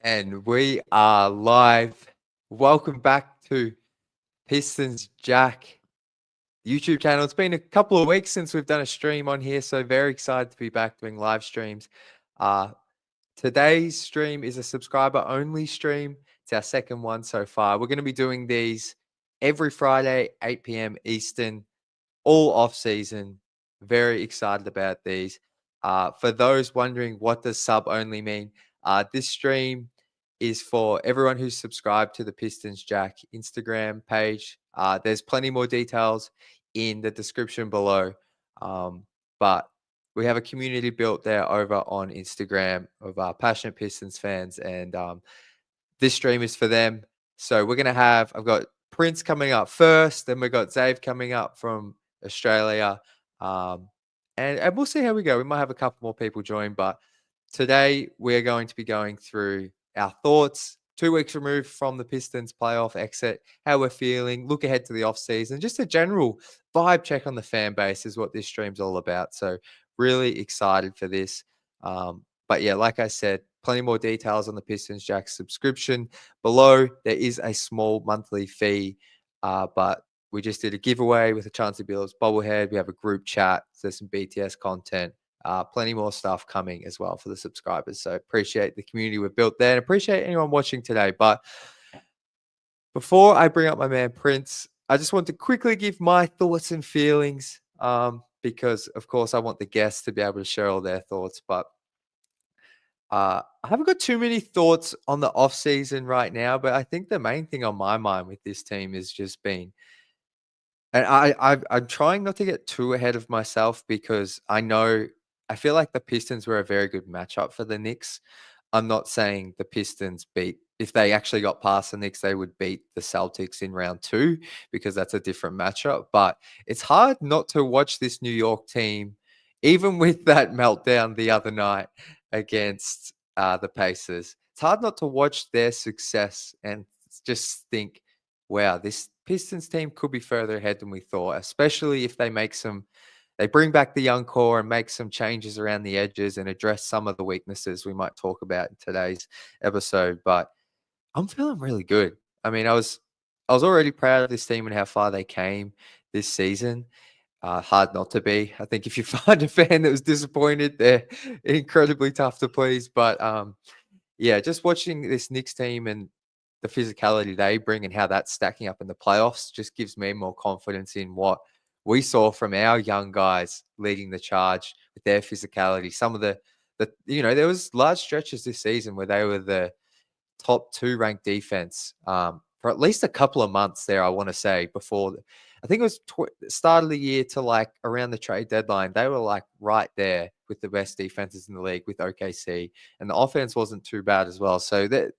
And we are live. Welcome back to Pistons Jack YouTube channel. It's been a couple of weeks since we've done a stream on here, so very excited to be back doing live streams. Uh, Today's stream is a subscriber only stream. It's our second one so far. We're going to be doing these every Friday, 8 p.m. Eastern, all off season. Very excited about these. For those wondering what does sub only mean, this stream is for everyone who's subscribed to the Pistons Jack Instagram page. There's plenty more details in the description below. But we have a community built there over on Instagram of passionate Pistons fans, and this stream is for them. So we're gonna have I've got Prince coming up first, then we've got Zave coming up from Australia, and we'll see how we go. We might have a couple more people join, but today we're going to be going through our thoughts. 2 weeks removed from the Pistons playoff exit, how we're feeling, look ahead to the off season, just a general vibe check on the fan base is what this stream's all about. So really excited for this. But yeah, like I said, plenty more details on the Pistons Jack subscription below. There is a small monthly fee, but we just did a giveaway with a chance to be able to bobblehead. We have a group chat. There's some BTS content. Plenty more stuff coming as well for the subscribers. So appreciate the community we've built there and appreciate anyone watching today. But before I bring up my man Prince, I just want to quickly give my thoughts and feelings because, of course, I want the guests to be able to share all their thoughts. But I haven't got too many thoughts on the off season right now, but I think the main thing on my mind with this team is just been, and I'm trying not to get too ahead of myself because I feel like the Pistons were a very good matchup for the Knicks. I'm not saying the Pistons if they actually got past the Knicks, they would beat the Celtics in round 2 because that's a different matchup. But it's hard not to watch this New York team, even with that meltdown the other night against the Pacers. It's hard not to watch their success and just think, wow, this Pistons team could be further ahead than we thought, especially if they bring back the young core and make some changes around the edges and address some of the weaknesses we might talk about in today's episode. But I'm feeling really good. I mean, I was already proud of this team and how far they came this season. Hard not to be. I think if you find a fan that was disappointed, they're incredibly tough to please. But yeah, just watching this Knicks team and the physicality they bring and how that's stacking up in the playoffs just gives me more confidence in what we saw from our young guys leading the charge with their physicality. Some of the there was large stretches this season where they were the top 2 ranked defense for at least a couple of months there, I want to say, before I think it was start of the year to like around the trade deadline. They were like right there with the best defenses in the league with OKC, and the offense wasn't too bad as well. So that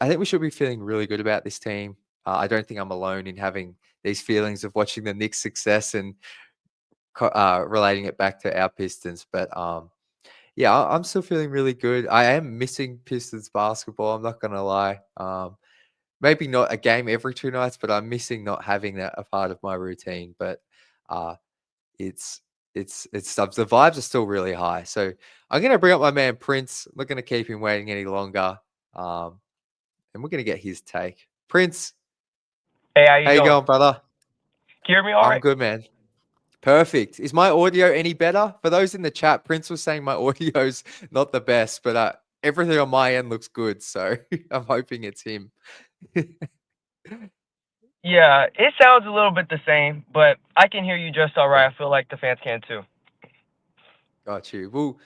I think we should be feeling really good about this team. I don't think I'm alone in having these feelings of watching the Knicks' success and relating it back to our Pistons. But yeah, I'm still feeling really good. I am missing Pistons basketball. I'm not going to lie. Maybe not a game every 2 nights, but I'm missing not having that a part of my routine. But uh, it's the vibes are still really high. So I'm going to bring up my man Prince. I'm not going to keep him waiting any longer. And we're going to get his take. Prince, Hey, how how you you doing? going, brother? Can you hear me all I'm right? good, man. Perfect. Is my audio any better? For those in the chat, Prince was saying my audio's not the best, but everything on my end looks good. So I'm hoping it's him. Yeah, it sounds a little bit the same, but I can hear you just all right. Yeah, I feel like the fans can too. got you. Well,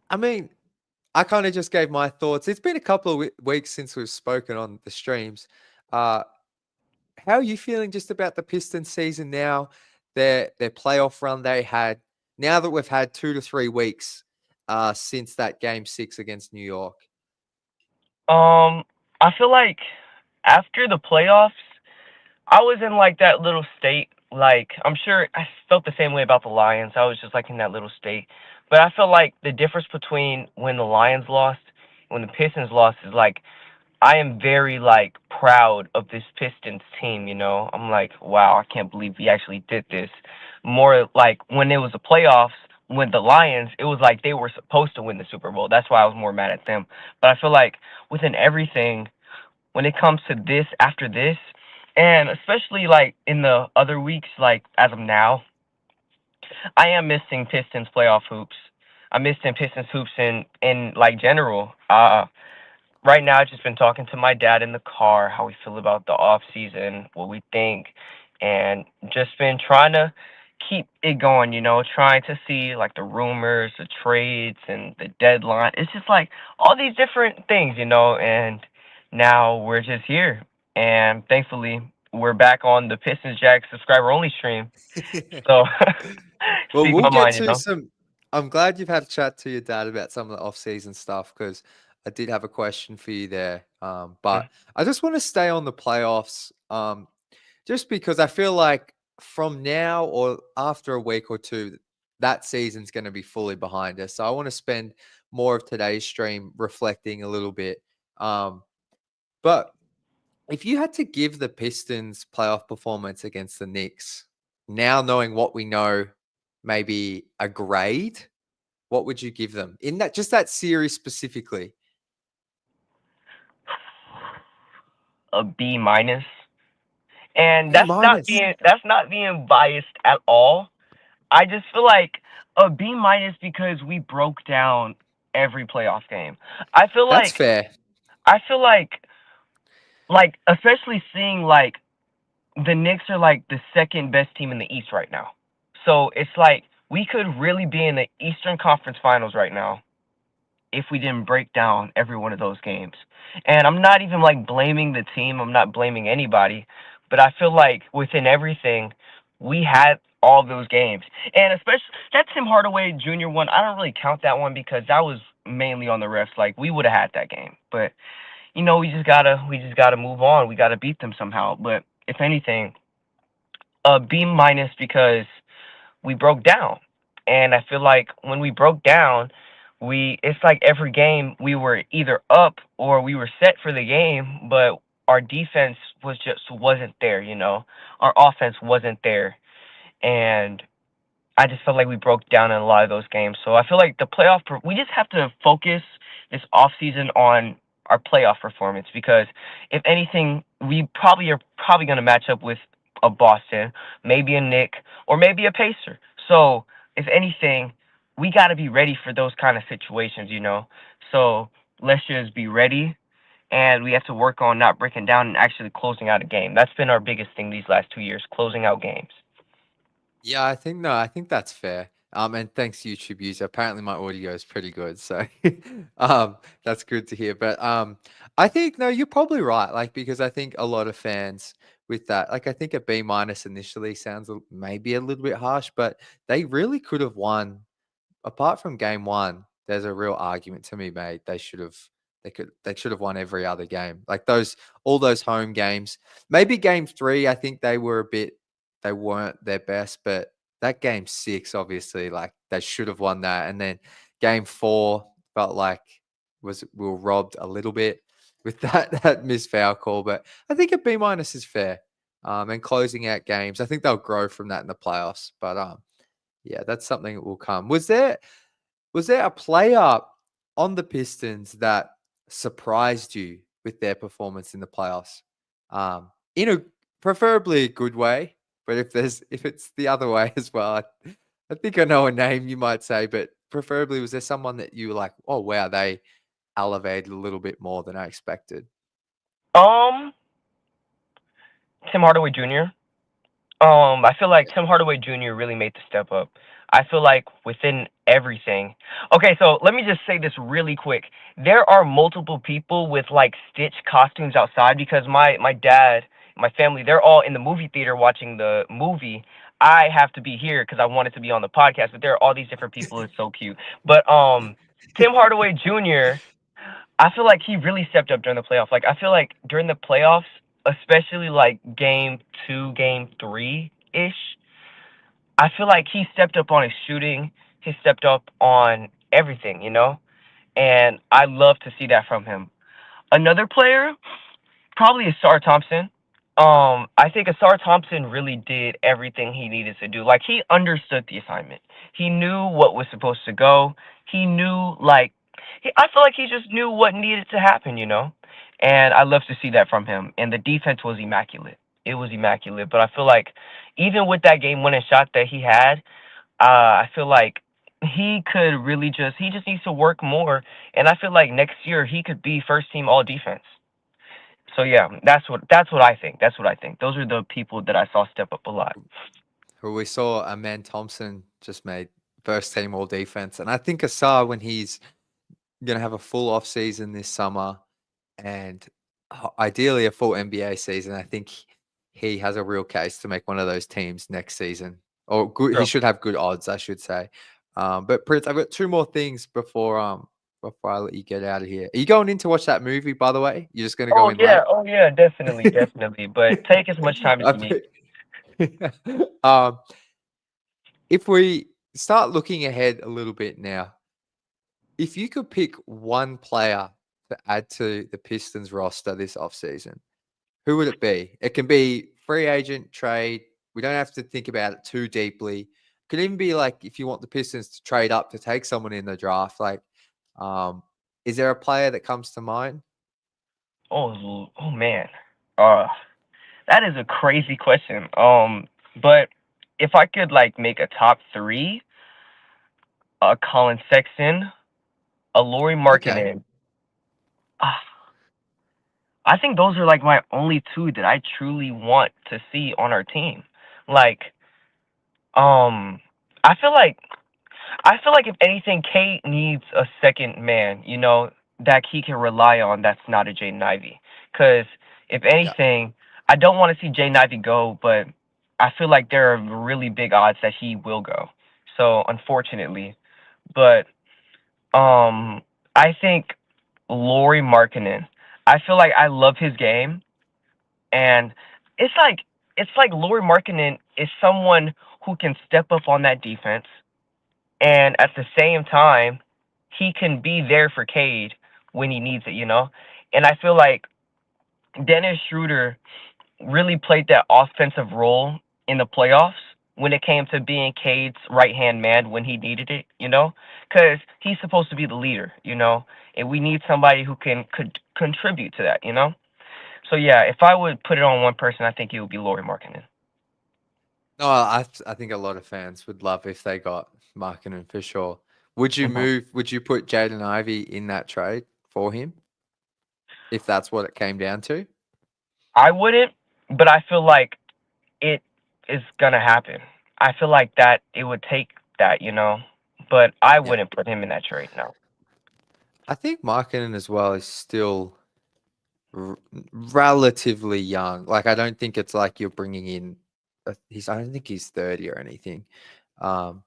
I mean, I kind of just gave my thoughts. It's been a couple of weeks since we've spoken on the streams. Uh, how are you feeling just about the Pistons season now? Their playoff run they had. Now that we've had 2 to 3 weeks since that game 6 against New York. I feel like after the playoffs, I was in like that little state. Like I'm sure I felt the same way about the Lions. I was just like in that little state. But I feel like the difference between when the Lions lost, and when the Pistons lost, is like I am very like proud of this Pistons team, you know. I'm like, wow, I can't believe we actually did this. More like when it was the playoffs, when the Lions, it was like they were supposed to win the Super Bowl. That's why I was more mad at them. But I feel like within everything, when it comes to this after this, and especially like in the other weeks, like as of now, I am missing Pistons playoff hoops. I'm missing Pistons hoops in like general. Right now I've just been talking to my dad in the car, how we feel about the off season, what we think, and just been trying to keep it going, trying to see like the rumors, the trades, and the deadline. It's just like all these different things, and now we're just here. And thankfully we're back on the Pistons Jack subscriber only stream. So Well, speak we'll my get mind, to some. I'm glad you've had a chat to your dad about some of the off-season stuff because I did have a question for you there. But I just want to stay on the playoffs. Just because I feel like from now or after a week or two, that season's going to be fully behind us. So I want to spend more of today's stream reflecting a little bit. But if you had to give the Pistons playoff performance against the Knicks, now knowing what we know, maybe a grade, what would you give them in that series specifically? A B minus. And B minus. that's not being biased at all. I just feel like a B minus because we broke down every playoff game. I feel That's like fair. I feel like especially seeing like the Knicks are like the second best team in the East right now. So it's like we could really be in the Eastern Conference Finals right now if we didn't break down every one of those games. And I'm not even like blaming the team, I'm not blaming anybody, but I feel like within everything, we had all those games. And especially that Tim Hardaway Jr. one, I don't really count that one because that was mainly on the refs. Like we would have had that game. But we just gotta move on. We gotta beat them somehow. But if anything, a B minus because we broke down. And I feel like when we broke down, it's like every game we were either up or we were set for the game, but our defense wasn't there. Our offense wasn't there. And I just felt like we broke down in a lot of those games. So I feel like we just have to focus this off season on our playoff performance because if anything, we probably going to match up with a Boston, maybe a Nick, or maybe a Pacer. So if anything, we got to be ready for those kind of situations. So let's just be ready, and we have to work on not breaking down and actually closing out a game. That's been our biggest thing these last 2 years, closing out games. Yeah, I think that's fair. And thanks, YouTube user. Apparently, my audio is pretty good, so that's good to hear. But I think no, you're probably right. Like because I think a lot of fans with that, like I think a B minus initially sounds maybe a little bit harsh, but they really could have won apart from game one, there's a real argument to be made. They should have won every other game. Like all those home games. Maybe game three, I think they weren't their best, but that game six, obviously, like they should have won that. And then game four felt like we were robbed a little bit with that missed foul call. But I think a B minus is fair. And closing out games, I think they'll grow from that in the playoffs. But yeah, that's something that will come. Was there a player on the Pistons that surprised you with their performance in the playoffs? In a preferably a good way, but if it's the other way as well, I think I know a name you might say, but preferably was there someone that you were like, oh wow, they elevated a little bit more than I expected? Um, Tim Hardaway Jr. I feel like Tim Hardaway Jr. really made the step up. I feel like within everything. Okay, so let me just say this really quick. There are multiple people with like Stitch costumes outside because my dad, my family, they're all in the movie theater watching the movie. I have to be here because I wanted to be on the podcast, but there are all these different people. It's so cute. But Tim Hardaway Jr. I feel like he really stepped up during the playoffs. Like I feel like during the playoffs, especially like game two, game three ish, I feel like he stepped up on his shooting. He stepped up on everything. And I love to see that from him. Another player, probably is Sar Thompson. I think Asar Thompson really did everything he needed to do. Like he understood the assignment. He knew what was supposed to go. He knew I feel like he just knew what needed to happen, you know? And I love to see that from him. And the defense was immaculate. It was immaculate. But I feel like even with that game winning shot that he had, I feel like he just needs to work more. And I feel like next year he could be first team all defense. So yeah, that's what I think. That's what I think. Those are the people that I saw step up a lot. Who we saw Amen Thompson just made first team all defense. And I think Asar, when he's going to have a full off season this summer and ideally a full NBA season, I think he has a real case to make one of those teams next season. Or good, he True. should have good odds, I should say. But Prince, I've got two more things before I let you get out of here. Are you going in to watch that movie, by the way? You're just going to go in late? Oh yeah, definitely, definitely. But take as much time as I you need. bet- um, if we start looking ahead a little bit now, if you could pick one player to add to the Pistons roster this offseason, who would it be? It can be free agent, trade. We don't have to think about it too deeply. It could even be like if you want the Pistons to trade up to take someone in the draft. Um, is there a player that comes to mind? Oh man. Uh that is a crazy question. But if I could like make a top three, Colin Sexton, a Laurie Okay. Markkinen. Ah, I think those are like my only two that I truly want to see on our team. Like, um, I feel like I feel like if anything, Kate needs a second man, you know, that he can rely on. That's not a Jaden Ivey. Because if Yeah. anything, I don't want to see Jaden Ivey go, but I feel like there are really big odds that he will go. So unfortunately, but um, I think Laurie Markkinen. I feel like I love his game, and it's like it's like Laurie Markkinen is someone who can step up on that defense and at the same time, he can be there for Cade when he needs it, you know? And I feel like Dennis Schroeder really played that offensive role in the playoffs when it came to being Cade's right hand man when he needed it, you know? Because he's supposed to be the leader, you know? And we need somebody who could contribute to that, you know? So yeah, if I would put it on one person, I think it would be Laurie Markkinen. No, I think a lot of fans would love if they got Markkinen for sure. Would you Hmm. move? Would you put Jaden Ivey in that trade for him if that's what it came down to? I wouldn't, but I feel like it is gonna happen. I feel like that it would take that, you know, but I Yeah, wouldn't put him in that trade. No. I think Markkinen as well is still r- relatively young. Like I don't think it's like you're bringing in. He's. I don't think he's 30 or anything. Um,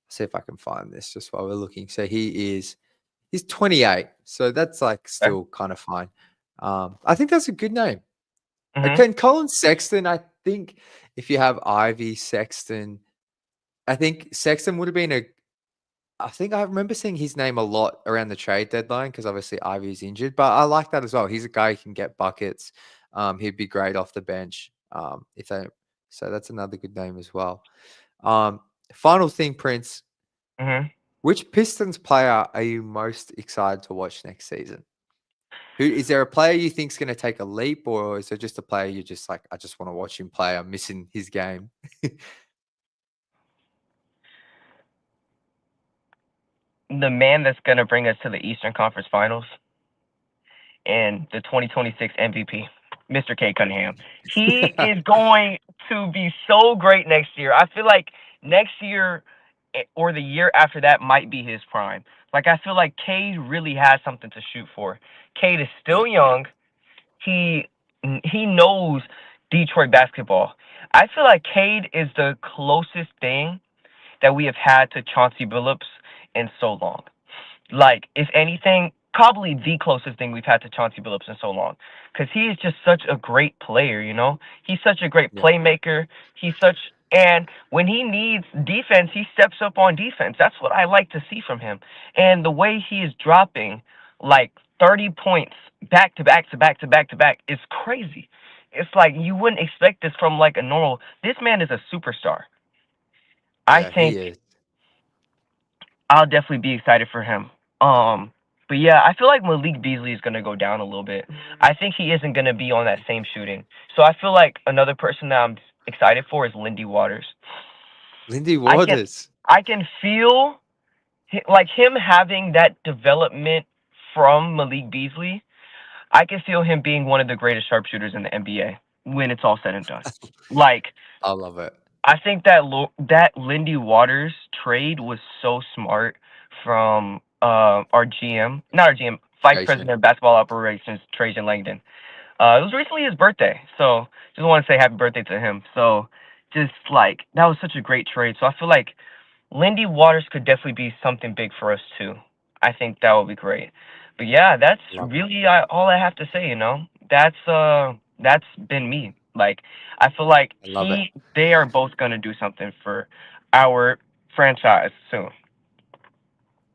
see if I can find this just while we're looking. So he is. He's 28. So that's like Okay. still kind of fine. I think that's a good name. Mhm. Can Colin Sexton, I think if you have Ivy Sexton, I think Sexton would have been I think I remember seeing his name a lot around the trade deadline because obviously Ivy's injured, but I like that as well. He's a guy who can get buckets. He'd be great off the bench. If they, so that's another good name as well. Um, Final thing, Prince. Mhm. Which Pistons player are you most excited to watch next season? Who is there a player you think's going to take a leap, or is there just a player you just like? I just want to watch him play. I'm missing his game. The man that's gonna bring us to the Eastern Conference Finals and the 2026 MVP, Mr. K. Cunningham. He is going to be so great next year. I feel like next year or the year after that might be his prime. Like I feel like Cade really has something to shoot for. Cade is Yeah, still young. he he knows Detroit basketball. I feel like Cade is the closest thing that we have had to Chauncey Billups in so long. Like, if anything, probably the closest thing we've had to Chauncey Billups in so long. Because he is just such a great player, you know? He's such a great yeah, playmaker. And when he needs defense, he steps up on defense. That's what I like to see from him. And the way he is dropping like 30 points back to back to back to back to back is crazy. It's like you wouldn't expect this from like a normal. This man is a superstar. I Yeah, he think is. I'll definitely be excited for him. But yeah, I feel like Malik Beasley is gonna go down a little bit. I think he isn't gonna be on that same shooting. So I feel like another person that I'm excited for is Lindy Waters. Lindy I can Waters. I can feel like him having that development from Malik Beasley. I can feel him being one of the greatest sharpshooters in the NBA when it's all said and done. Like I love it. I think that that Lindy Waters trade was so smart from our GM, not our GM, Vice Jason. President of Basketball Operations, Trajan Langdon. It was recently his birthday, so just want to say happy birthday to him. So just like that was such a great trade. So I feel like Lindy Waters could definitely be something big for us too. I think that would be great. But yeah, that's Love it. really all I have to say. That's been me. Like I feel like I love it. they are both gonna do something for our franchise soon.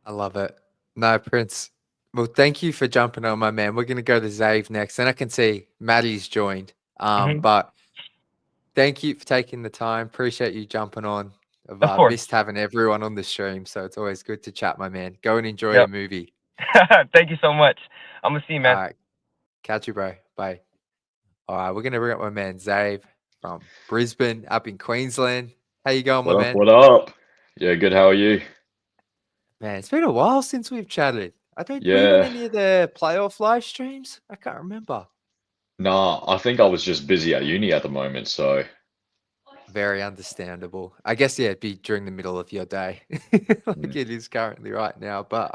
I love it. No, Prince. Well, thank you for jumping on, my man. We're gonna go to Zave next, and I can see Maddie's joined. Hmm. But thank you for taking the time. Appreciate you jumping on. I've Of course. missed having everyone on the stream, so it's always good to chat, my man. Go and enjoy your Yep. movie. Thank you so much. I'm gonna see you, All man. right, catch you, bro. Bye. All right, we're gonna bring up my man Zave from Brisbane, up in Queensland. How you going, my What up? man? What up? Yeah, good. How are you? Man, it's been a while since we've chatted. I don't. Were you on Yeah. any of the playoff live streams? I can't remember. Nah, I think I was just busy at uni at the moment, so Very understandable. I guess yeah, it'd be during the middle of your day, like mm, it is currently right now. But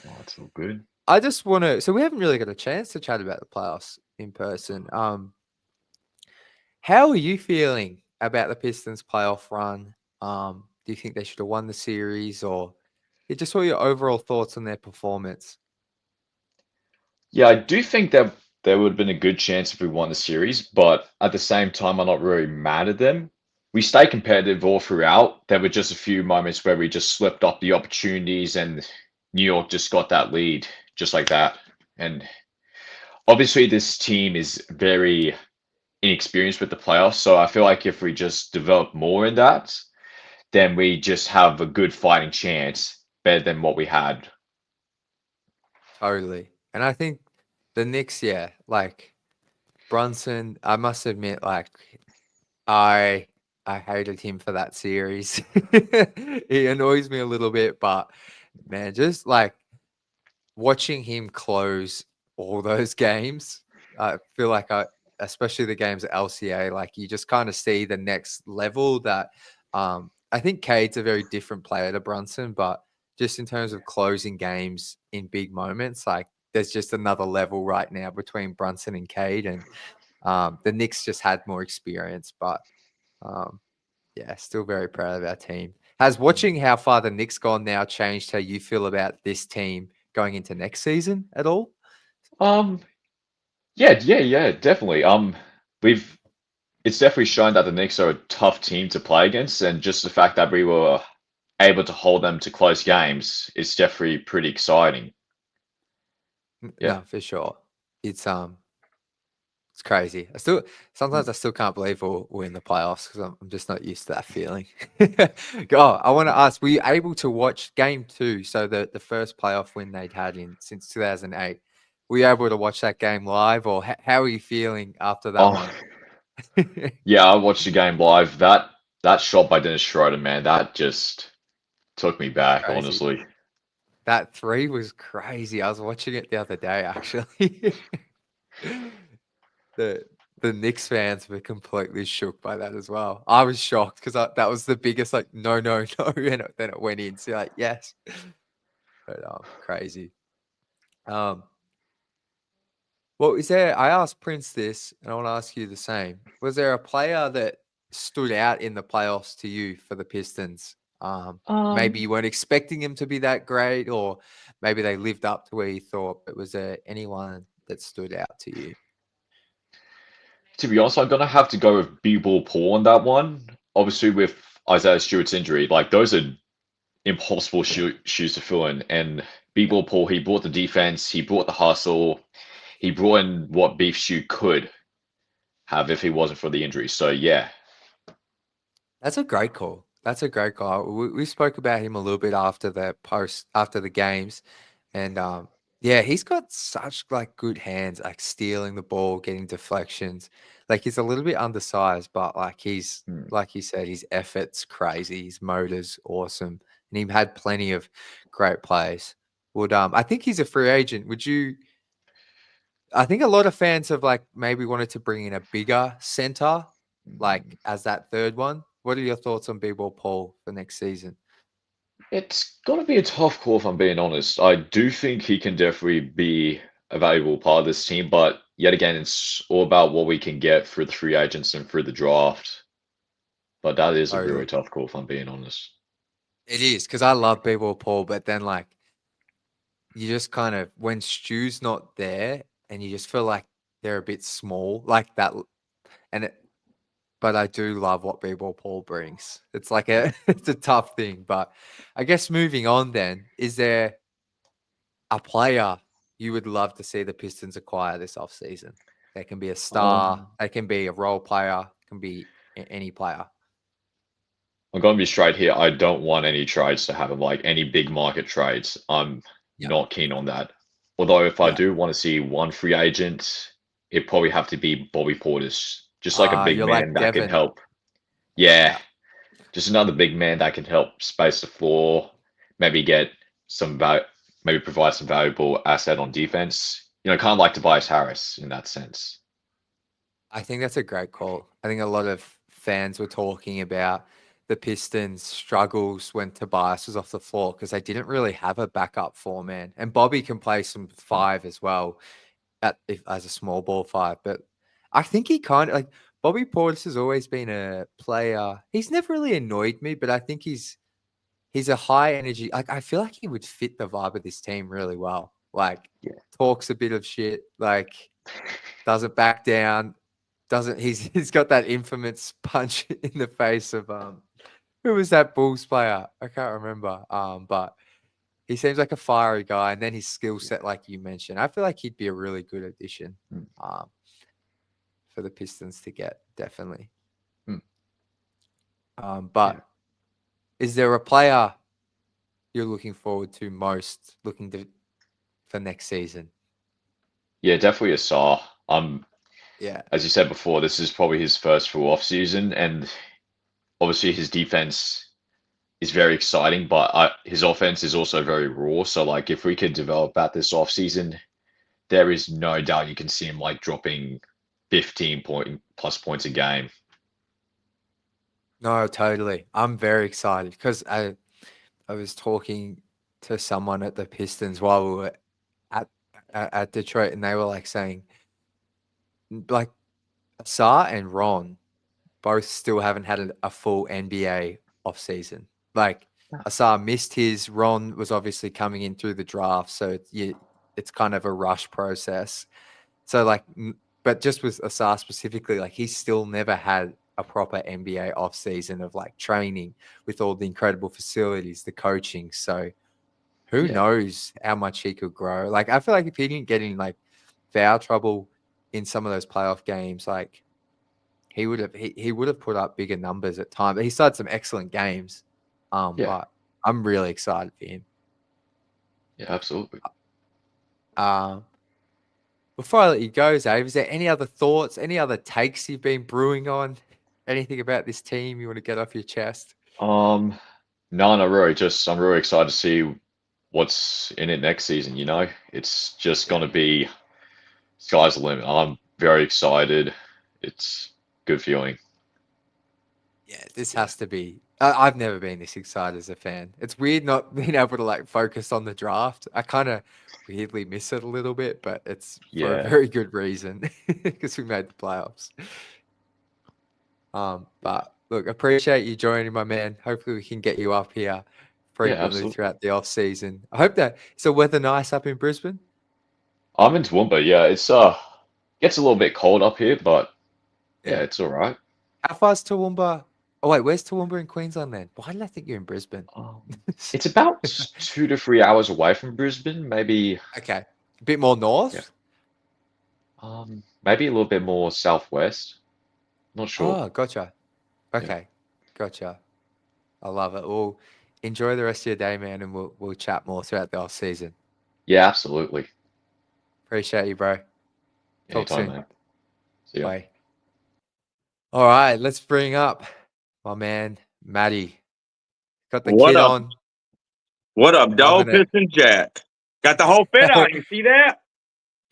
oh, it's all good. I just want to. So we haven't really got a chance to chat about the playoffs in person. How are you feeling about the Pistons playoff run? Do you think they should have won the series, or just what your overall thoughts on their performance? Yeah, I do think that there would have been a good chance if we won the series, but at the same time, I'm not really mad at them. We stayed competitive all throughout. There were just a few moments where we just slipped up the opportunities, and New York just got that lead, just like that. And obviously, this team is very inexperienced with the playoffs, so I feel like if we just develop more in that, then we just have a good fighting chance, better than what we had. Totally. And I think the Knicks, yeah, like Brunson, I must admit, like I I hated him for that series. He annoys me a little bit, but man, just like watching him close all those games, I feel like especially the games at LCA, like you just kind of see the next level that I think Cade's a very different player to Brunson, but just in terms of closing games in big moments, like there's just another level right now between Brunson and Cade, and the Knicks just had more experience, but um, yeah, still very proud of our team. Has watching how far the Knicks gone now changed how you feel about this team going into next season at all? Um, yeah, definitely. We've it's definitely shown that the Knicks are a tough team to play against, and just the fact that we were able to hold them to close games is definitely pretty exciting. Yeah. No, for sure. It's crazy. Sometimes I still can't believe we're in the playoffs because I'm just not used to that feeling. I want to ask, were you able to watch game two? So the first playoff win they'd had in since 2008. Were you able to watch that game live, or how are you feeling after that Oh, one? yeah, I watched the game live. That shot by Dennis Schroeder, man, that just took me back, Crazy. honestly. That three was crazy. I was watching it the other day, actually. the the Knicks fans were completely shook by that as well. I was shocked because that was the biggest like no no no, and then it went in. So you're like yes, but crazy. Um, well, is there? I asked Prince this, and I want to ask you the same. Was there a player that stood out in the playoffs to you for the Pistons? Maybe Um, you weren't expecting him to be that great, or maybe they lived up to where you thought. But was there anyone that stood out to you? to be honest, I'm gonna have to go with B-ball Paul on that one. Obviously, with Isaiah Stewart's injury, like those are impossible shoes to fill in. And B-ball Paul, he brought the defense, he brought the hustle, he brought in what Beef Shoe could. have if he wasn't for the injury. So yeah, That's a great call. That's a great call. We spoke about him a little bit after the games, and yeah, he's got such like good hands, like stealing the ball, getting deflections. Like he's a little bit undersized, but like he's hmm. like you said, his effort's crazy, his motor's awesome, and he had plenty of great plays. Would I think he's a free agent. Would you? I think a lot of fans have like maybe wanted to bring in a bigger center, like as that third one. What are your thoughts on B-Ball Paul for next season? It's gonna be a tough call if I'm being honest. I do think he can definitely be a valuable part of this team, but yet again, it's all about what we can get through the free agents and through the draft. But that is a really Totally. tough call if I'm being honest. It is because I love B-Ball Paul, but then like you just kind of when Stu's not there and you just feel like they're a bit small, like that. And it, but I do love what B-Ball Paul brings. It's like a it's a tough thing, but I guess moving on then, is there a player you would love to see the Pistons acquire this offseason? They can be a star, Um, they can be a role player, can be any player. I'm gonna be straight here. I don't want any trades to happen, like any big market trades. I'm Yeah. not keen on that. Although if I Yeah. do want to see one free agent, it probably have to be Bobby Portis, just like a big You're man like that can Devin. help. Yeah, Yeah. just another big man that can help space the floor, maybe get some maybe provide some valuable asset on defense. Kind of like Tobias Harris in that sense. I think that's a great call. I think a lot of fans were talking about the Pistons' struggles when Tobias was off the floor because they didn't really have a backup four man. And Bobby can play some five as well as a small ball five. But I think he kind of like Bobby Portis has always been a player. He's never really annoyed me, but I think he's a high energy. Like I feel like he would fit the vibe of this team really well. Like Yeah, talks a bit of shit, like doesn't back down, doesn't he's got that infamous punch in the face of who was that Bulls player? I can't remember. But he seems like a fiery guy, and then his skill yeah, set, like you mentioned, I feel like he'd be a really good addition mm, um for the Pistons to get, definitely. mm, yeah. But is there a player you're looking forward to most looking to for next season? Yeah, definitely a Saw. Yeah. As you said before, this is probably his first full off season, and obviously his defense is very exciting, but his offense is also very raw. So like, if we could develop that this off season, there is no doubt you can see him like dropping 15 point plus points a game. No, totally. I'm very excited because I was talking to someone at the Pistons while we were at at Detroit, and they were like saying, like, Asar and Ron both still haven't had a full NBA offseason. Like, Asar missed his. Ron was obviously coming in through the draft, so it's kind of a rush process. So like, but just with Asar specifically, like he's still never had a proper NBA offseason of like training with all the incredible facilities, the coaching. So who Yeah, knows how much he could grow? Like I feel like if he didn't get in like foul trouble in some of those playoff games, like he would have put up bigger numbers at times. He's had some excellent games. yeah, But I'm really excited for him. yeah, absolutely. Um, Before I let you go, Zave, is there any other thoughts, any other takes you've been brewing on? Anything about this team you want to get off your chest? Um, no, no, really, just I'm really excited to see what's in it next season. It's just Yeah. gonna be sky's the limit. I'm very excited. It's good feeling. Yeah, this Yeah, has to be. I've never been this excited as a fan. It's weird not being able to like focus on the draft. I kind of weirdly miss it a little bit, but it's for a yeah, very good reason because we made the playoffs. yeah, But look, appreciate you joining, my man. Hopefully, we can get you up here yeah, frequently absolutely. throughout the off season. I hope that is the weather nice up in Brisbane. I'm in Toowoomba. Yeah, it's gets a little bit cold up here, but yeah, Yeah. it's all right. How far's Toowoomba? Oh wait, where's Toowoomba in Queensland then? Why did I think you're in Brisbane? It's about 2 to 3 hours away from Brisbane, maybe. Okay, a bit more Yeah. north. Maybe a little bit more southwest. Not sure. Oh, gotcha. Yeah. Okay, gotcha. I love it. Well, enjoy the rest of your day, man, and we'll chat more throughout the off season. Yeah, absolutely. Appreciate you, bro. Talk Anytime, soon. man. See ya. Bye. All right, let's bring up my man, Matty. Got the What kid up? on, What up, dog? loving it. Piston Jack. Got the whole fit on. You see that?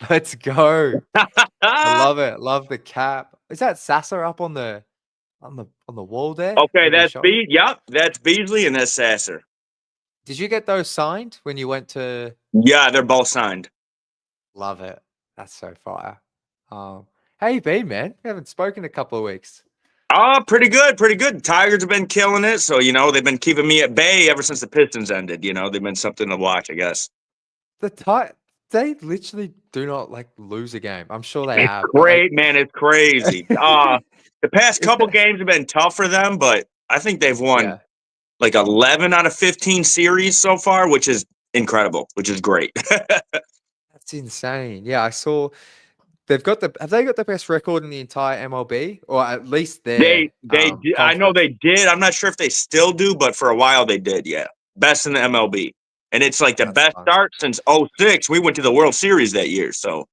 Let's go. I love it. Love the cap. Is that Sasser up on the wall there? Okay, over your that's shoulder? Yep, that's Beasley and that's Sasser. Did you get those signed when you went to? Yeah, they're both signed. Love it. That's so fire. How you been, man? We haven't spoken in a couple of weeks. Oh, pretty good, pretty good. Tigers have been killing it, so they've been keeping me at bay ever since the Pistons ended. They've been something to watch, I guess. They literally do not lose a game. I'm sure they It's have. great, man. It's crazy. The past couple games have been tough for them, but I think they've won Yeah, like 11 out of 15 series so far, which is incredible, which is great. that's insane. Yeah, I saw have they got the best record in the entire MLB, or at least their I know conference? they did. I'm not sure if they still do, but for a while they did. Yeah, best in the MLB, and it's like the That's best fun. start since '06. We went to the World Series that year, so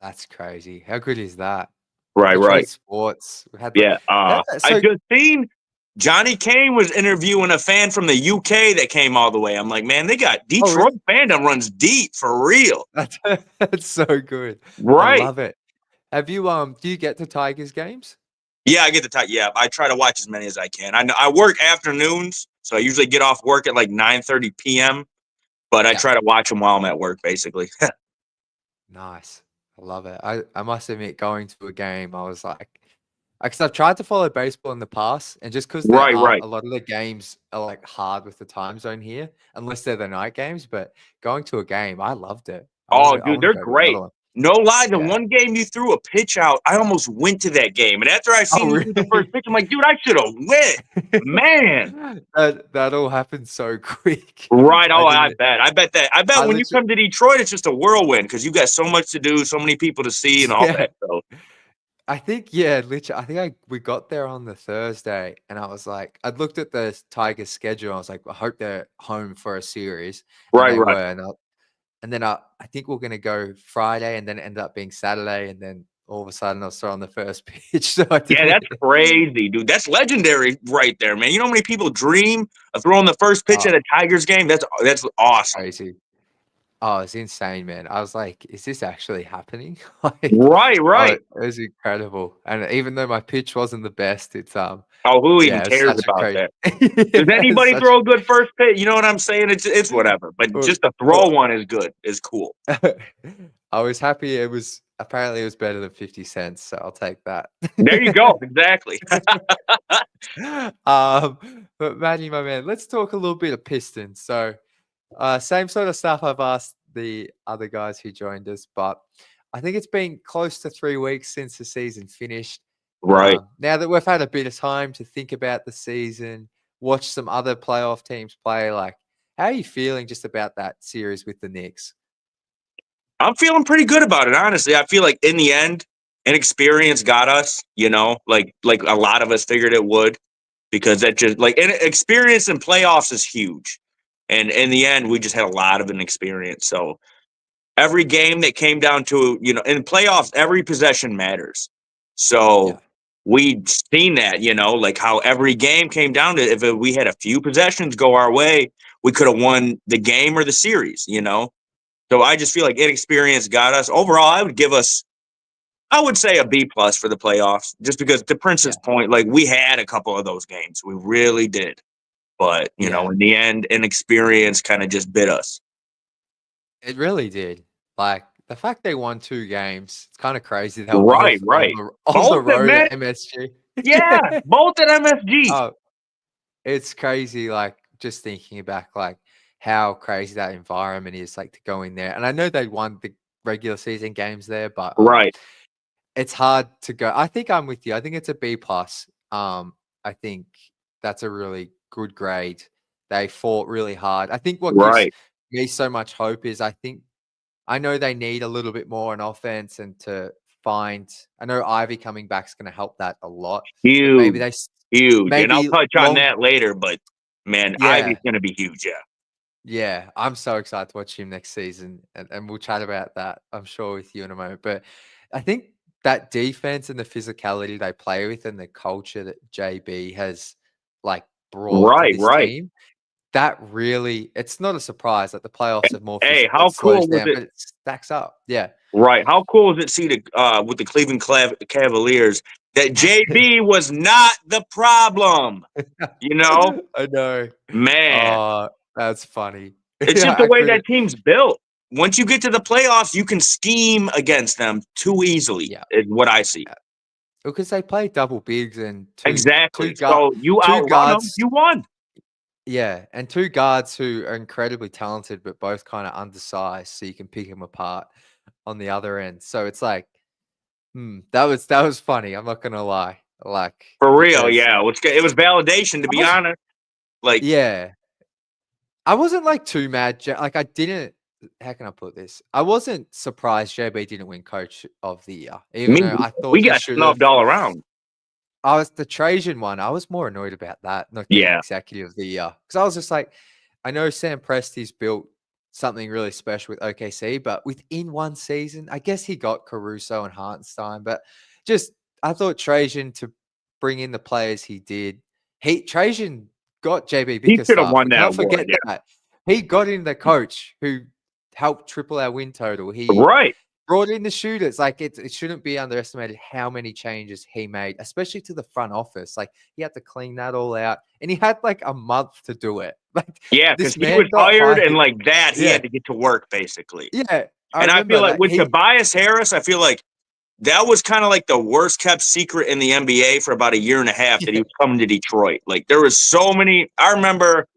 That's crazy. How good is that? right. Detroit sports. We had Yeah, I just seen Johnny Kane was interviewing a fan from the UK that came all the way. I'm like, man, they got Detroit really? fandom runs deep for real. That's so good. I Right. love it. Have you do you get to Tigers games? Yeah, I get the time. Yeah, I try to watch as many as I can. I work afternoons, so I usually get off work at like 9:30 p.m. But I Yeah. try to watch them while I'm at work, basically. Nice. I love it. I must admit, going to a game, I was like, because I've tried to follow baseball in the past, and just because there Right, aren't right. a lot of the games are hard with the time zone here, unless they're the night games. But going to a game, I loved it. Oh, I dude, want to they're go to another great. one. No lie, the Yeah. one game you threw a pitch out, I almost went to that game. And after I seen Oh, you do the first really? pitch, I'm like, dude, I should have went. Man. That all happened so quick. Right. Oh, I didn't. bet. I bet I when you literally, come to Detroit, it's just a whirlwind because you got so much to do, so many people to see, and all yeah. that. So I think, yeah, literally. We got there on the Thursday, and I was like, I'd looked at the Tigers schedule. I was like, I hope they're home for a series, and right, they right. were. And then I think we're gonna go Friday, and then it ended up being Saturday, and then all of a sudden I was throwing the first pitch. So I Yeah, didn't. that's crazy, dude. That's legendary right there, man. You know how many people dream of throwing the first pitch at a Tigers game? That's awesome. Crazy. Oh, it's insane, man. I was like, is this actually happening? Like, Right, oh, right. it was incredible. And even though my pitch wasn't the best, it's Oh, who even yeah, it's cares such a about crazy. that? Yeah, Does it's anybody such throw a good first pitch? You know what I'm saying? It's whatever. But well, just to throw one is good. Is cool. I was happy it was better than 50 cents, so I'll take that. There you go. Exactly. But Maddie, my man, let's talk a little bit of Pistons. So same sort of stuff I've asked the other guys who joined us, but I think it's been close to 3 weeks since the season finished. Right. Now that we've had a bit of time to think about the season, watch some other playoff teams play, how are you feeling just about that series with the Knicks? I'm feeling pretty good about it, honestly. I feel like in the end, inexperience got us, like a lot of us figured it would, because that just experience in playoffs is huge. And in the end, we just had a lot of inexperience. So every game that came down to, in playoffs, every possession matters. So we'd seen that, like how every game came down to, if we had a few possessions go our way, we could have won the game or the series, So I just feel like inexperience got us. Overall, I would say a B plus for the playoffs, just because to Prince's point, we had a couple of those games. We really did. But, in the end, inexperience kind of just bit us. It really did. The fact they won 2 games, it's kind of crazy. They were Right, both right. on the Both at road at Met. MSG. Yeah, both at MSG. Oh, it's crazy, just thinking back, how crazy that environment is, to go in there. And I know they won the regular season games there, but Right. it's hard to go. I think I'm with you. I think it's a B plus. I think that's a really good grade. They fought really hard. I think what gives Right. me so much hope is I think I know they need a little bit more on offense and to find. I know Ivy coming back is going to help that a lot. Huge, Maybe they huge. And I'll maybe touch on that later, but man, Yeah. Ivy's going to be huge. Yeah. Yeah, I'm so excited to watch him next season, and we'll chat about that, I'm sure, with you in a moment. But I think that defense and the physicality they play with and the culture that JB has like brought to Right, this right. team, that really, it's not a surprise that the playoffs are more Hey, physical. how It slows cool was down, it? but it stacks up. Yeah. Right. How cool is it see with the Cleveland Cavaliers that JB was not the problem? You know, I know. man, Oh, that's funny. it's just the I way couldn't. that team's built. Once you get to the playoffs, you can scheme against them too easily. Yeah. Is what I see. Because they play double bigs and Exactly. two So you two outrun them, guards. you won. Yeah, and two guards who are incredibly talented, but both kind of undersized, so you can pick them apart on the other end. So it's like, that was funny. I'm not gonna lie, like For real, because yeah. It was validation, to I be was, honest. Like, yeah, I wasn't like too mad. Like I didn't. How can I put this? I wasn't surprised JB didn't win Coach of the Year, even me, though I thought we he got should have. snubbed all around. I was the Trajan one. I was more annoyed about that, not getting Yeah. executive of the year. Because I was just like, I know Sam Presti's built something really special with OKC, but within one season, I guess he got Caruso and Hartenstein. But just I thought Trajan to bring in the players he did. Trajan got JB He should have Bickerstaff. won We that can't award. forget Yeah. that. He got in the coach who helped triple our win total. He Right. brought in the shooters. Like it shouldn't be underestimated how many changes he made, especially to the front office. Like he had to clean that all out, and he had like a month to do it. Like Yeah, because this he man was got hired and hired. like that, he Yeah. had to get to work basically. Yeah, And I feel remember like that with Tobias Harris, I feel like that was kind of like the worst kept secret in the NBA for about a year and a half that he was coming to Detroit. Like there was so many. I remember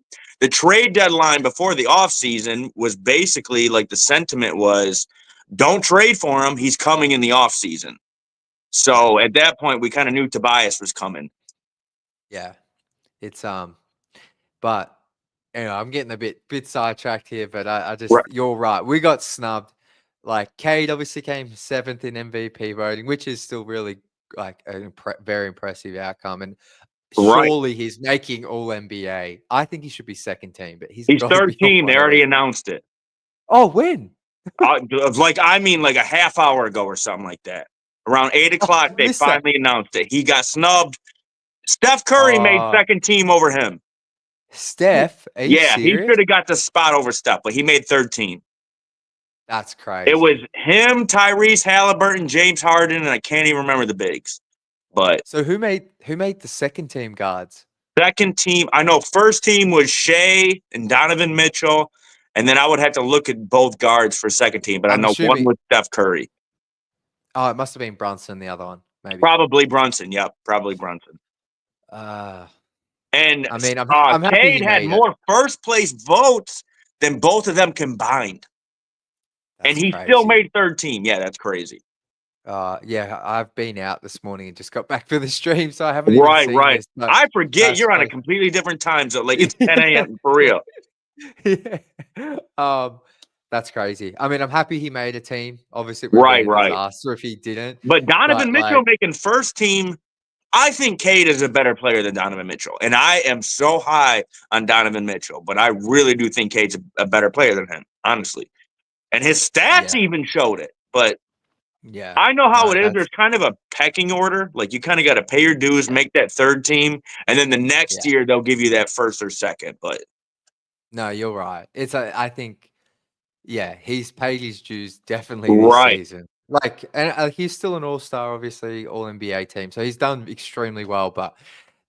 the trade deadline before the offseason was basically like the sentiment was, don't trade for him. He's coming in the offseason. So at that point, we kind of knew Tobias was coming. Yeah, it's but I'm getting a bit sidetracked here. But I just You're right. We got snubbed. Like Cade obviously came 7th in MVP voting, which is still really like a very impressive outcome. And surely he's making All NBA. I think he should be second team, but he's got to third be on team. one They of already these. announced it. Oh, when? Like a half hour ago or something like that. Around 8 o'clock, they finally announced it. He got snubbed. Steph Curry made second team over him. Steph? Are you serious? He should have got the spot over Steph, but he made third team. That's crazy. It was him, Tyrese Halliburton, James Harden, and I can't even remember the bigs. But so who made the second team guards? Second team, I know first team was Shea and Donovan Mitchell, and then I would have to look at both guards for second team, but I know one was Steph Curry. Oh, it must have been Brunson, the other one, maybe. Probably Brunson. Yep, probably Brunson. And I mean, I'm happy Cade had more first place votes than both of them combined. And he still made third team. Yeah, that's crazy. Yeah, I've been out this morning and just got back for the stream, so I haven't even seen this. I forget you're on a completely different time zone. Like it's 10 a.m. for real. Yeah. That's crazy. I mean, I'm happy he made a team. Obviously, it would be a disaster if he didn't. But Donovan Mitchell making first team, I think Cade is a better player than Donovan Mitchell. And I am so high on Donovan Mitchell, but I really do think Cade's a better player than him, honestly. And his stats even showed it. But yeah, I know how it is. There's kind of a pecking order. Like you kind of got to pay your dues, make that third team, and then the next year they'll give you that first or second. But no, you're right. I think, he's paid his dues definitely this season. Like, and he's still an all-star, obviously, all-NBA team. So he's done extremely well. But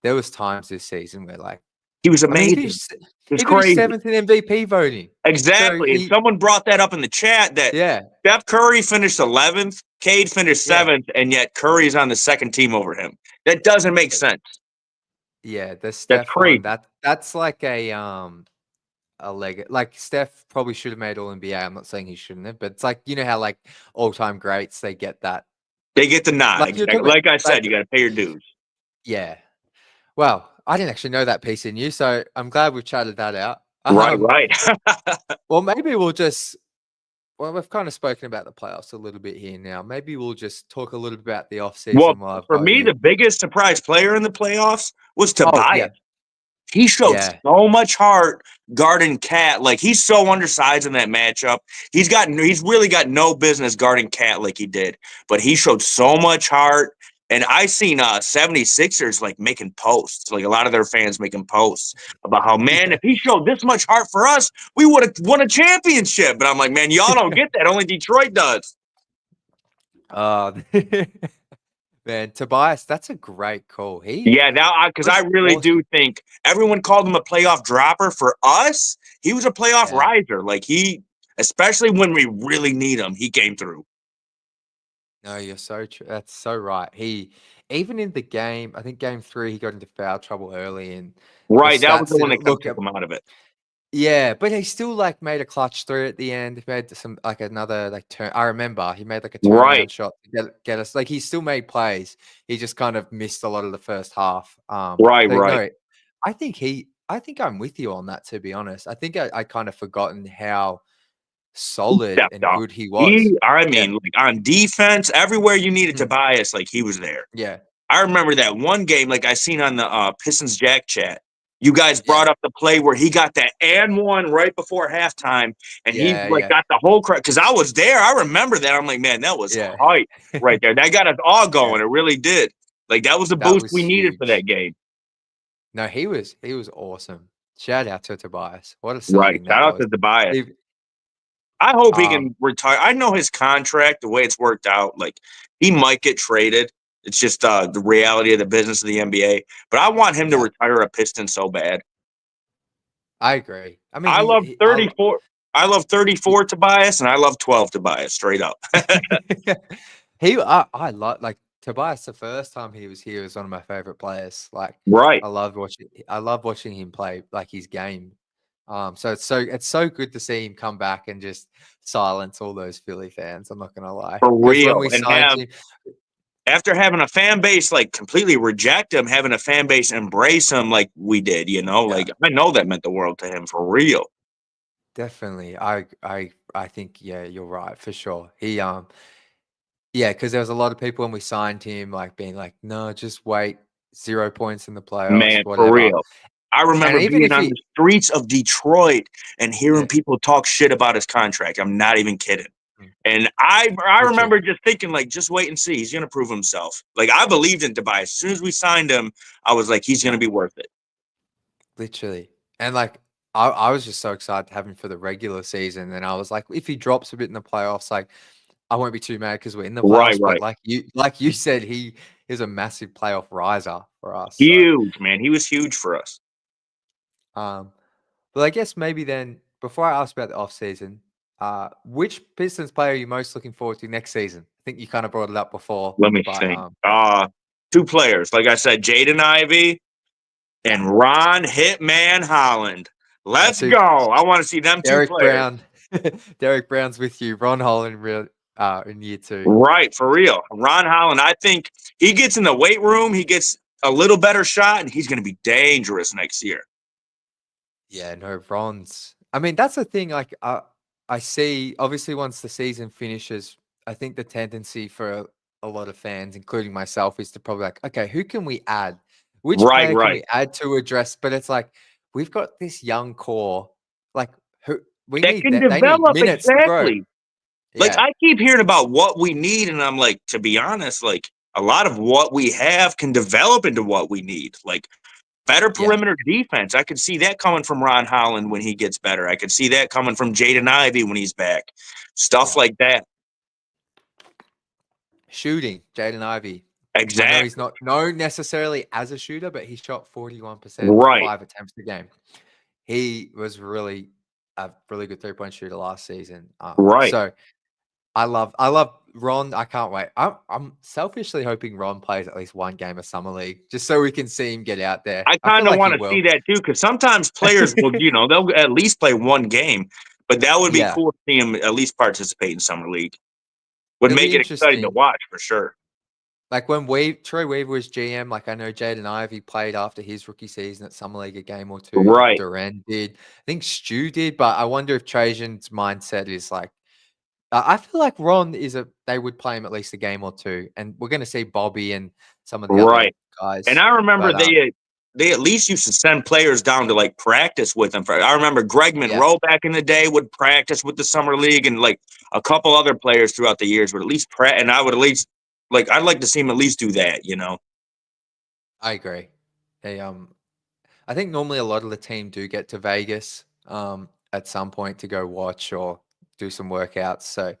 there was times this season where, like, he was amazing. He finished 7th in MVP voting. Exactly. So someone brought that up in the chat that Steph Curry finished 11th, Cade finished 7th, and yet Curry's on the second team over him. That doesn't make sense. Yeah, the Steph one, that's like a leg. Like Steph probably should have made All NBA. I'm not saying he shouldn't have, but it's like, you know how like all-time greats, they get that. They get the nod. Like I said, you got to pay your dues. Yeah. Well, I didn't actually know that piece in you, so I'm glad we've chatted that out. Right. Well, maybe we'll just Well, we've kind of spoken about the playoffs a little bit here now. Maybe we'll just talk a little bit about the Well, offseason while I've for got me, you. the biggest surprise player in the playoffs was Oh, Tobias. yeah. He showed Yeah. so much heart guarding Cat. Like, he's so undersized in that matchup. He's really got no business guarding Cat like he did. But he showed so much heart. And I seen 76ers like making posts, like a lot of their fans making posts about how, man, if he showed this much heart for us, we would have won a championship. But I'm like, man, y'all don't get that. Only Detroit does. Man, Tobias, that's a great call. Yeah, now because I was really do awesome. think everyone called him a playoff dropper. For us, he was a playoff Yeah. riser. Like, especially when we really need him, he came through. No, you're so true. That's so right. Even in the game, I think game 3, he got into foul trouble early, and Right, that was stats the one that didn't kind of look took him out of it. Yeah, but he still like made a clutch 3 at the end. He made some like another like turn. I remember he made like a turnaround Right. shot to get us. Like he still made plays. He just kind of missed a lot of the first half. Right, so, right. No, I think I'm with you on that, to be honest. I think I kind of forgotten how solid Stepped and up. good he was. Like on defense, everywhere you needed Tobias, like he was there. Yeah. I remember that one game, like I seen on the Pistons Jack chat. You guys brought up the play where he got that and one right before halftime, and he got the whole crowd. Because I was there, I remember that. I'm like, man, that was hype right there. That got us all going. It really did. Like that was the boost we needed for that game. No, he was awesome. Shout out to Tobias. What a signing that Shout out was. to Tobias. I hope he can retire. I know his contract, the way it's worked out, like he might get traded. It's just the reality of the business of the NBA. But I want him to retire a Piston so bad. I agree. I mean, I love 34. I love 34 Tobias, and I love 12 Tobias. Straight up. I like Tobias. The first time he was here was one of my favorite players. Like, right. I love watching him play like his game. So it's so good to see him come back and just silence all those Philly fans. I'm not gonna lie. For real. When we signed him, after having a fan base like completely reject him, having a fan base embrace him like we did, like I know that meant the world to him for real. Definitely. I think, you're right for sure. Because there was a lot of people when we signed him, like being like, no, just wait, 0 points in the playoffs, man, whatever. For real. I remember being on the streets of Detroit and hearing people talk shit about his contract. I'm not even kidding. And I remember just thinking, like, just wait and see. He's going to prove himself. Like, I believed in Tobias. As soon as we signed him, I was like, he's going to be worth it. Literally. And, like, I was just so excited to have him for the regular season. And I was like, if he drops a bit in the playoffs, like, I won't be too mad because we're in the playoffs. Right. But like you said, he is a massive playoff riser for us. Huge, man. He was huge for us. But I guess maybe then, before I ask about the offseason, which Pistons player are you most looking forward to next season? I think you kind of brought it up before. Let me think. 2 players. Like I said, Jaden Ivey and Ron Hitman Holland. Let's go. I want to see them 2 players. Derek Brown's with you. Ron Holland in year 2. Right, for real. Ron Holland, I think he gets in the weight room. He gets a little better shot, and he's going to be dangerous next year. Yeah, no, Ron's. I mean, that's the thing. Like, I see, obviously, once the season finishes, I think the tendency for a lot of fans, including myself, is to probably like, okay, who can we add? Which player can we add to address? But it's like, we've got this young core. Like, who we that need can they develop need minutes exactly. Like, Yeah. I keep hearing about what we need, and I'm like, to be honest, like, a lot of what we have can develop into what we need. Like, better perimeter defense. I could see that coming from Ron Holland when he gets better. I could see that coming from Jaden Ivey when he's back. Stuff like that. Shooting, Jaden Ivey. Exactly. I know he's not known necessarily as a shooter, but he shot 41%, 5 attempts a game. He was really a really good 3-point shooter last season. So I love Ron. I can't wait. I'm selfishly hoping Ron plays at least one game of Summer League just so we can see him get out there. I kind of want to see that too, because sometimes players will, they'll at least play one game, but that would be cool to see him at least participate in Summer League. Would make it exciting to watch for sure. Like when Troy Weaver was GM, like I know Jaden Ivey played after his rookie season at Summer League a game or 2. Right. Duran did. I think Stu did, but I wonder if Trajan's mindset is like, I feel like Ron they would play him at least a game or two, and we're going to see Bobby and some of the other Right. guys. And I remember But they at least used to send players down to like practice with them. I remember Greg Monroe back in the day would practice with the summer league, and like a couple other players throughout the years would at least and I would at least like I'd like to see him at least do that, you know. I agree. They I think normally a lot of the team do get to Vegas at some point to go watch or do some workouts. So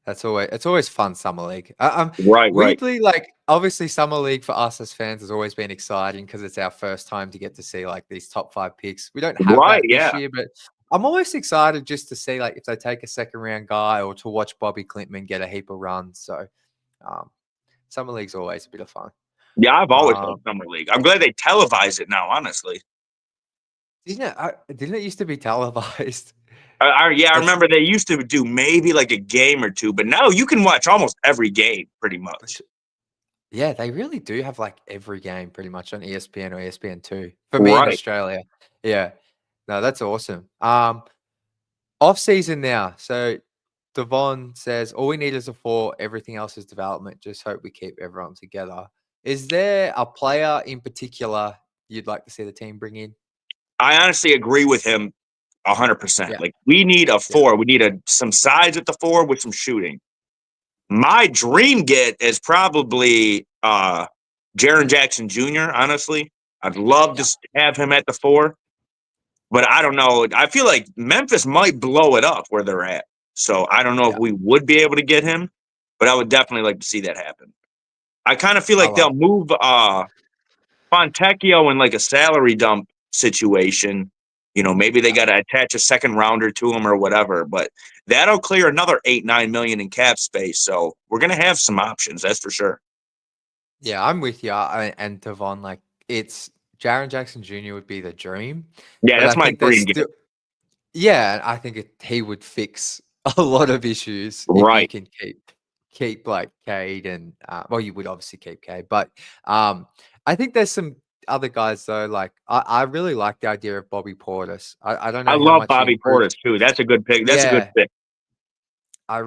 it's always fun summer league. Right. Weirdly, like obviously summer league for us as fans has always been exciting because it's our first time to get to see like these top 5 picks. We don't have that this year, but I'm always excited just to see like if they take a second round guy or to watch Bobby Clintman get a heap of runs. So summer league's always a bit of fun. Yeah, I've always loved summer league. I'm glad they televise it now, honestly. Didn't it used to be televised? I remember they used to do maybe like a game or two, but now you can watch almost every game pretty much. Yeah, they really do have like every game pretty much on ESPN or ESPN2 for me in Australia. Yeah, no, that's awesome. Off season now. So Devon says all we need is a 4. Everything else is development. Just hope we keep everyone together. Is there a player in particular you'd like to see the team bring in? I honestly agree with him 100%. Like we need a 4. We need some size at the 4 with some shooting. My dream get is probably Jaren Jackson Jr., honestly. I'd love to have him at the 4. But I don't know. I feel like Memphis might blow it up where they're at. So I don't know if we would be able to get him, but I would definitely like to see that happen. I kind of feel like they'll move Fontecchio in like a salary dump situation. You know, maybe they got to attach a second rounder to him or whatever, but that'll clear another $8-9 million in cap space. So we're going to have some options. That's for sure. Yeah, I'm with you. And Devon, like it's Jaren Jackson Jr. would be the dream. Yeah, that's my dream. Yeah, I think he would fix a lot of issues if you can keep like Cade and well, you would obviously keep Cade, but I think there's some other guys though. Like I really like the idea of Bobby Portis. I don't know. I love Bobby Portis too. That's a good pick. That's a good pick. I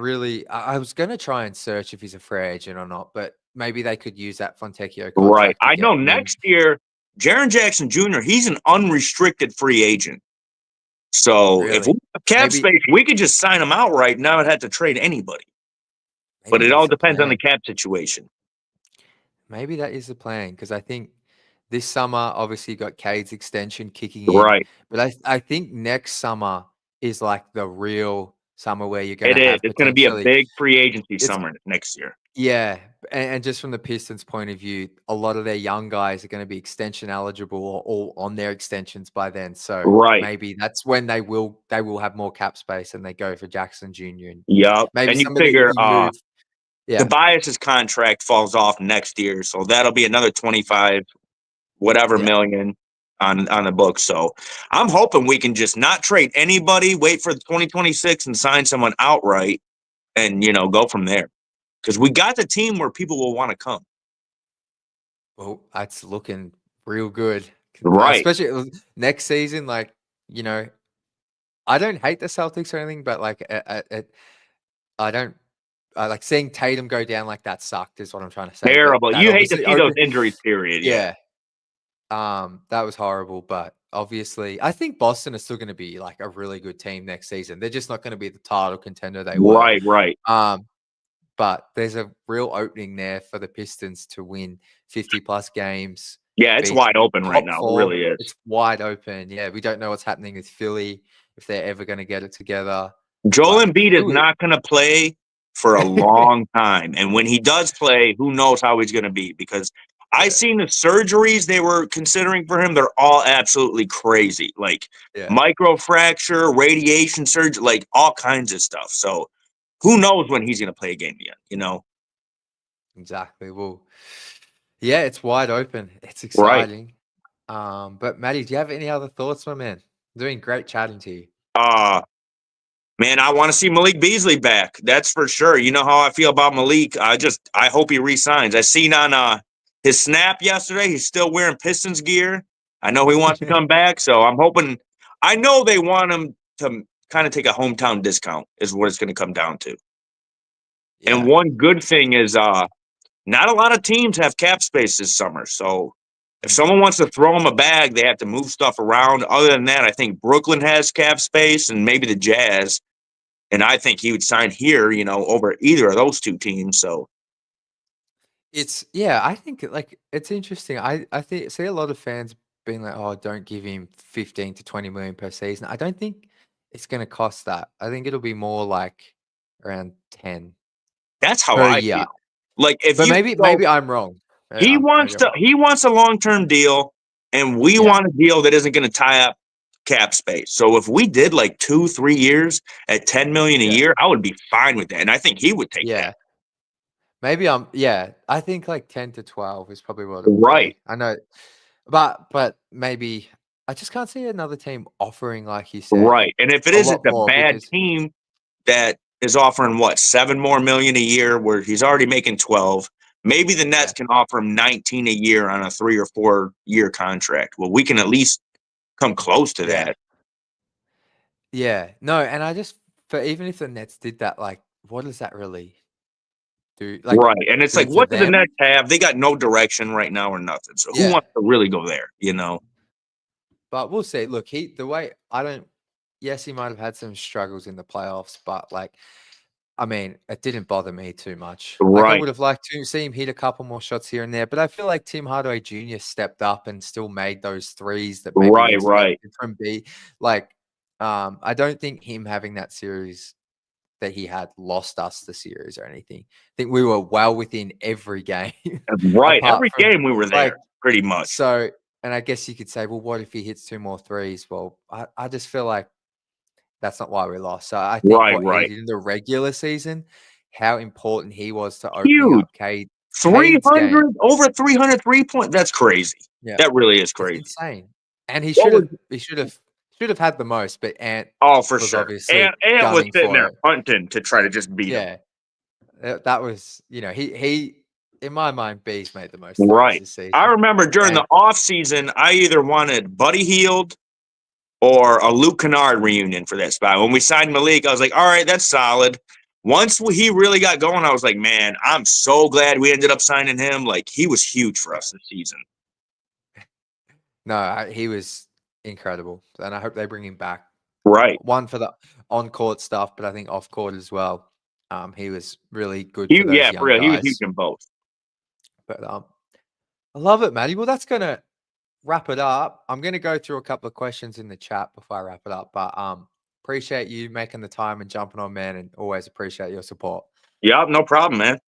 was gonna try and search if he's a free agent or not, but maybe they could use that Fontecchio contract. Right. I know next year, Jaren Jackson Jr., he's an unrestricted free agent. So if we have cap space, we could just sign him outright. Now I'd have to trade anybody. But it all depends on the cap situation. Maybe that is the plan because I think this summer, obviously, you got Cade's extension kicking in. Right. But I think next summer is like the real summer where you're going to have it's going to be a big free agency summer next year. Yeah. And just from the Pistons' point of view, a lot of their young guys are going to be extension eligible or all on their extensions by then. So maybe that's when they will have more cap space and they go for Jackson Jr. And maybe and you figure Tobias's contract falls off next year. So that'll be another 25 million on the book. So I'm hoping we can just not trade anybody, wait for 2026 and sign someone outright and, go from there. Because we got the team where people will want to come. Well, that's looking real good. Right. Especially next season, like, I don't hate the Celtics or anything, but like I don't like seeing Tatum go down like that sucked is what I'm trying to say. Terrible. You hate to see those injuries, period. Yeah. That was horrible, but obviously I think Boston is still going to be like a really good team next season. They're just not going to be the title contender they were. Right. But there's a real opening there for the Pistons to win 50+ games. Yeah, it's wide open right now. It really is. It's wide open. Yeah, we don't know what's happening with Philly, if they're ever going to get it together. Joel Embiid is not going to play for a long time. And when he does play, who knows how he's going to be? Because I seen the surgeries they were considering for him. They're all absolutely crazy. Like microfracture, radiation surgery, like all kinds of stuff. So who knows when he's going to play a game again, Exactly. Well, yeah, it's wide open. It's exciting. Right. But Matty, do you have any other thoughts, my man? I'm doing great chatting to you. Man, I want to see Malik Beasley back. That's for sure. You know how I feel about Malik. I hope he re-signs. I seen on his snap yesterday, he's still wearing Pistons gear. I know he wants to come back, so I'm hoping. I know they want him to kind of take a hometown discount is what it's going to come down to. Yeah. And one good thing is not a lot of teams have cap space this summer. So if someone wants to throw them a bag, they have to move stuff around. Other than that, I think Brooklyn has cap space and maybe the Jazz. And I think he would sign here, over either of those two teams. So I think it's interesting. I think see a lot of fans being like, "Oh, don't give him 15 to 20 million per season." I don't think it's going to cost that. I think it'll be more like around 10 that's how per I year. feel. Like if But you maybe I'm wrong. he wants Maybe I'm wrong. he wants a long-term deal, and we Yeah. want a deal that isn't going to tie up cap space. So if we did like 2-3 years at 10 million a Yeah. year, I would be fine with that. And I think he would take Yeah. that. Maybe I think like 10 to 12 is probably what it would Right. be. I know, but maybe I just can't see another team offering, like you said, Right. And if it a is, lot it's a more bad because team that is offering what, 7 more million a year where he's already making 12. Maybe the Nets can offer him 19 a year on a 3 or 4 year contract. Well, we can at least come close to yeah. that. Yeah. No, and I just even if the Nets did that, like, what does that really do? Like, Right. And it's like, good for what do the them? Nets have? They got no direction right now or nothing. So who Yeah. wants to really go there? But we'll see. Look, yes, he might have had some struggles in the playoffs, but I mean, it didn't bother me too much. Like, I Right. would have liked to see him hit a couple more shots here and there, but I feel like Tim Hardaway Jr. stepped up and still made those threes that maybe we Right. expected from B. Like, I don't think him having that series that he had lost us the series or anything. I think we were well within every game. Right. apart Every from game we were there, like pretty much. so. And I guess you could say, well, what if he hits 2 more threes? Well, I just feel like that's not why we lost. So I think what he Right. did in the regular season, how important he was to opening Huge. up Cade's game. 300, over 300 3-point. That's crazy. Yeah, That really is it's crazy. insane. And he What was, should have had the most, but Ant for was sure. obviously Ant was gunning sitting for there it. hunting to try to just beat him. Yeah, that was he in my mind, B's made the most Right. this season. I remember during the off season, I either wanted Buddy Hield or a Luke Kennard reunion for that spot. When we signed Malik, I was like, all right, that's solid. Once he really got going, I was like, man, I'm so glad we ended up signing him. Like, he was huge for us this season. No, he was incredible, and I hope they bring him back. Right. One for the on-court stuff, but I think off-court as well. He was really good for those young For real. guys. He was huge in both. But I love it, Matty. Well, that's gonna wrap it up. I'm gonna go through a couple of questions in the chat before I wrap it up. But appreciate you making the time and jumping on, man, and always appreciate your support. Yeah, no problem, man.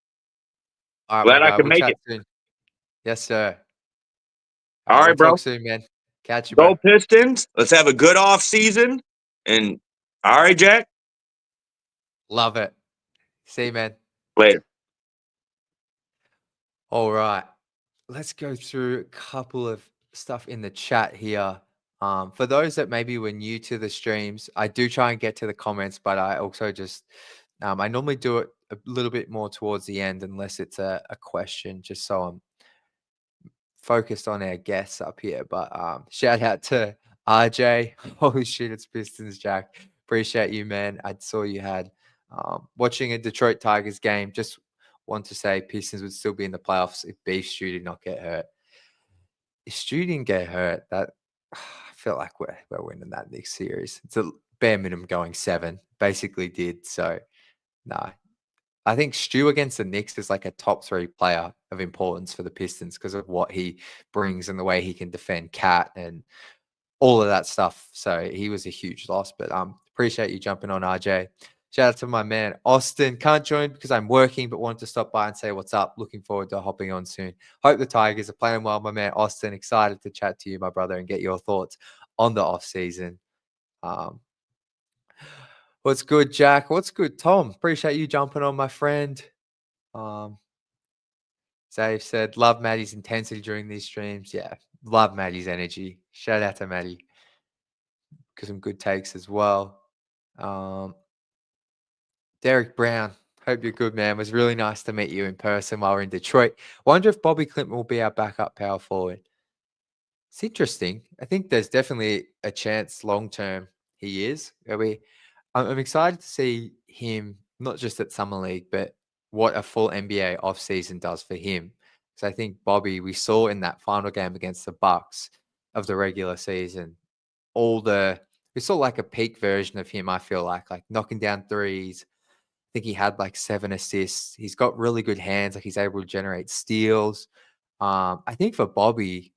All right, Glad my I guy. could We'll make chat it. soon. Yes, sir. All right, we'll bro. talk soon, man. Catch you, bro. Go Pistons. Let's have a good off season. And all right, Jack. Love it. See you, man. Later. All right. Let's go through a couple of stuff in the chat here. For those that maybe were new to the streams, I do try and get to the comments, but I also just I normally do it a little bit more towards the end unless it's a question, just so I'm focused on our guests up here. But shout out to RJ. Holy shit, it's Pistons, Jack. Appreciate you, man. I saw you had watching a Detroit Tigers game. Just want to say Pistons would still be in the playoffs if Beef Stew did not get hurt. If Stew didn't get hurt, that I feel like we're winning that next series. It's a bare minimum going 7. Basically did. So no. I think Stu against the Knicks is like a top 3 player of importance for the Pistons because of what he brings and the way he can defend Cat and all of that stuff. So he was a huge loss, but appreciate you jumping on, RJ. Shout out to my man, Austin. Can't join because I'm working, but wanted to stop by and say what's up. Looking forward to hopping on soon. Hope the Tigers are playing well, my man, Austin. Excited to chat to you, my brother, and get your thoughts on the off season. What's good, Jack? What's good, Tom? Appreciate you jumping on, my friend. Dave said, love Maddie's intensity during these streams. Yeah, love Maddie's energy. Shout out to Maddie. Got some good takes as well. Derek Brown, hope you're good, man. It was really nice to meet you in person while we're in Detroit. Wonder if Bobby Clinton will be our backup power forward. It's interesting. I think there's definitely a chance long-term he is. I'm excited to see him, not just at Summer League, but what a full NBA offseason does for him. Because I think Bobby, we saw in that final game against the Bucks of the regular season, we saw like a peak version of him, I feel like knocking down threes. I think he had like 7 assists. He's got really good hands, like he's able to generate steals. I think for Bobby,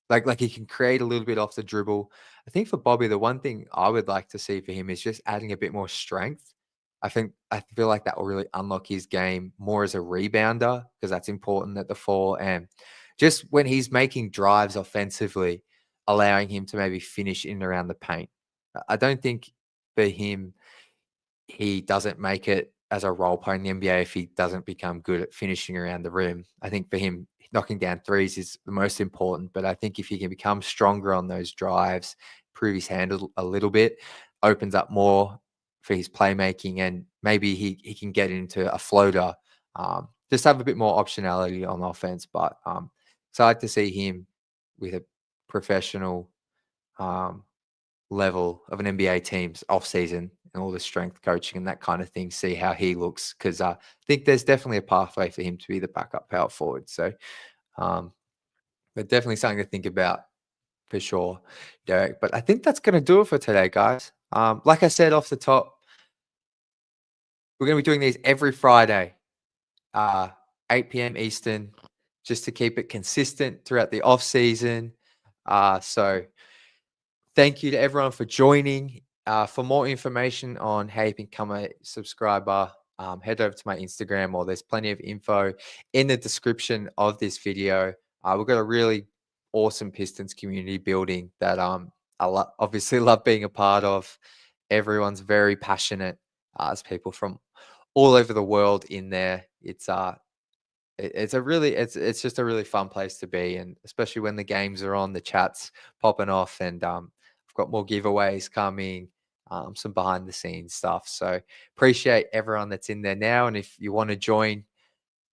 like he can create a little bit off the dribble. I think for Bobby, the one thing I would like to see for him is just adding a bit more strength. I feel like that will really unlock his game more as a rebounder, because that's important at the 4. And just when he's making drives offensively, allowing him to maybe finish in and around the paint. I don't think for him, he doesn't make it as a role player in the NBA if he doesn't become good at finishing around the rim. I think for him, knocking down threes is the most important. But I think if he can become stronger on those drives, improve his handle a little bit, opens up more for his playmaking, and maybe he can get into a floater. Just have a bit more optionality on offense. But excited to see him with a professional level of an NBA team's off season and all the strength coaching and that kind of thing, see how he looks. Because I think there's definitely a pathway for him to be the backup power forward. So, but definitely something to think about for sure, Derek. But I think that's going to do it for today, guys. Like I said off the top, we're going to be doing these every Friday, 8 p.m. Eastern, just to keep it consistent throughout the off season. So thank you to everyone for joining. For more information on how you can become a subscriber, head over to my Instagram, or there's plenty of info in the description of this video. We've got a really awesome Pistons community building that I obviously love being a part of. Everyone's very passionate. There's people from all over the world in there. It's just a really fun place to be, and especially when the games are on, the chats popping off, and I've got more giveaways coming, some behind the scenes stuff. So appreciate everyone that's in there now, and if you want to join,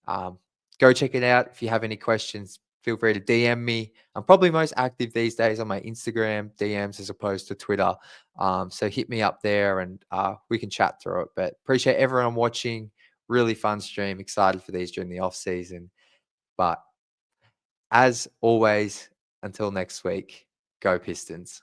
go check it out. If you have any questions, feel free to DM me. I'm probably most active these days on my Instagram DMs as opposed to Twitter. So hit me up there, and we can chat through it. But appreciate everyone watching. Really fun stream. Excited for these during the off season. But as always, until next week, go Pistons.